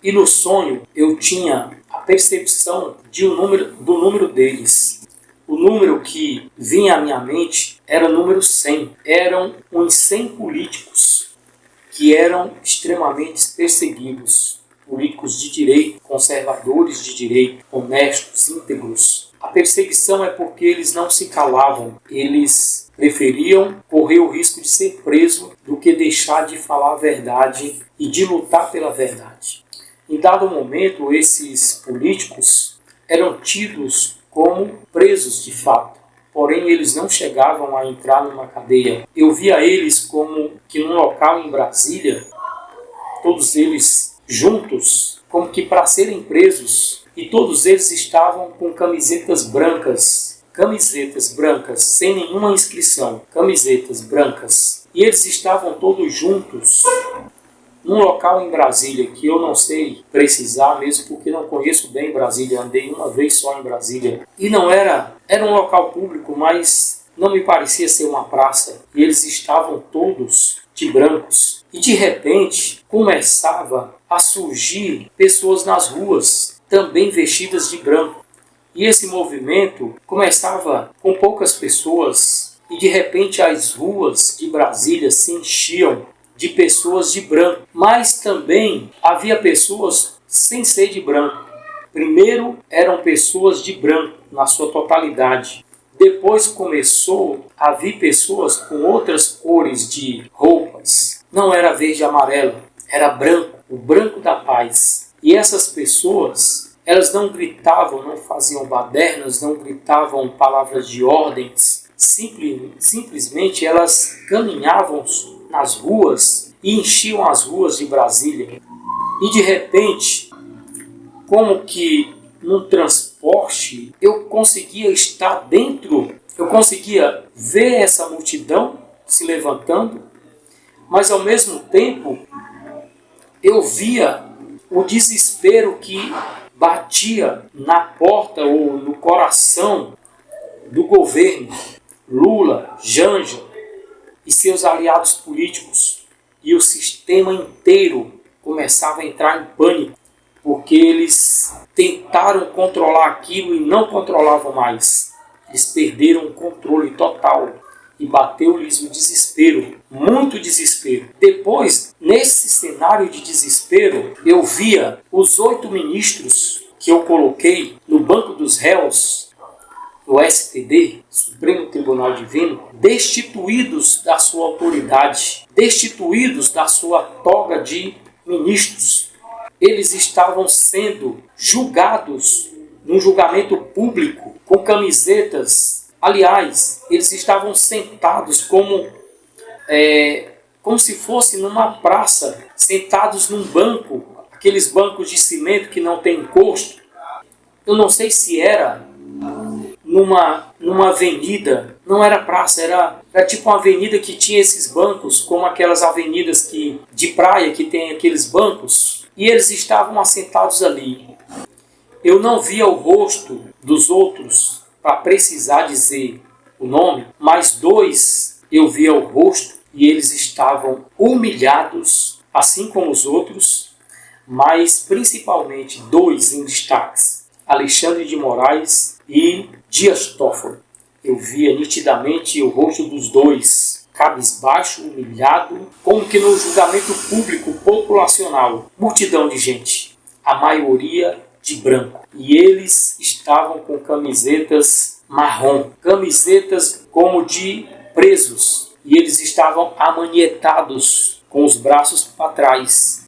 E no sonho eu tinha a percepção do número deles. O número que vinha à minha mente era o número 100. Eram uns 100 políticos que eram extremamente perseguidos. Políticos de direito, conservadores de direito, honestos, íntegros. A perseguição é porque eles não se calavam. Eles preferiam correr o risco de ser preso do que deixar de falar a verdade e de lutar pela verdade. Em dado momento, esses políticos eram tidos como presos de fato. Porém, eles não chegavam a entrar numa cadeia. Eu via eles como que num local em Brasília, todos eles juntos, como que para serem presos, e todos eles estavam com camisetas brancas, sem nenhuma inscrição, camisetas brancas. E eles estavam todos juntos num local em Brasília, que eu não sei precisar mesmo, porque não conheço bem Brasília, andei uma vez só em Brasília. E não era um local público, mas não me parecia ser uma praça. E eles estavam todos de brancos. E de repente começava a surgir pessoas nas ruas, também vestidas de branco. E esse movimento começava com poucas pessoas, e de repente as ruas de Brasília se enchiam de pessoas de branco. Mas também havia pessoas sem ser de branco. Primeiro eram pessoas de branco na sua totalidade. Depois começou a vir pessoas com outras cores de roupas. Não era verde e amarelo, era branco, o branco da paz. E essas pessoas, elas não gritavam, não faziam badernas, não gritavam palavras de ordens. Simplesmente elas caminhavam nas ruas e enchiam as ruas de Brasília. E de repente, como que num transporte, eu conseguia estar dentro, eu conseguia ver essa multidão se levantando, mas ao mesmo tempo eu via o desespero que batia na porta ou no coração do governo, Lula, Janja e seus aliados políticos, e o sistema inteiro começava a entrar em pânico, porque eles tentaram controlar aquilo e não controlavam mais. Eles perderam o controle total e bateu-lhes o desespero, muito desespero. Depois, nesse cenário de desespero, eu via os 8 ministros que eu coloquei no banco dos réus, no STD, Supremo Tribunal Divino, destituídos da sua autoridade, destituídos da sua toga de ministros. Eles estavam sendo julgados num julgamento público com camisetas. Aliás, eles estavam sentados como se fosse numa praça, sentados num banco, aqueles bancos de cimento que não tem encosto. Eu não sei se era numa avenida, não era praça, era tipo uma avenida que tinha esses bancos, como aquelas avenidas de praia que tem aqueles bancos, e eles estavam assentados ali. Eu não via o rosto dos outros para precisar dizer o nome, mas 2 eu via o rosto e eles estavam humilhados, assim como os outros, mas principalmente 2 em destaques, Alexandre de Moraes e Dias Toffoli. Eu via nitidamente o rosto dos 2, cabisbaixo, humilhado, como que no julgamento público populacional. Multidão de gente, a maioria de branco. E eles estavam com camisetas marrom, camisetas como de presos. E eles estavam amanietados, com os braços para trás.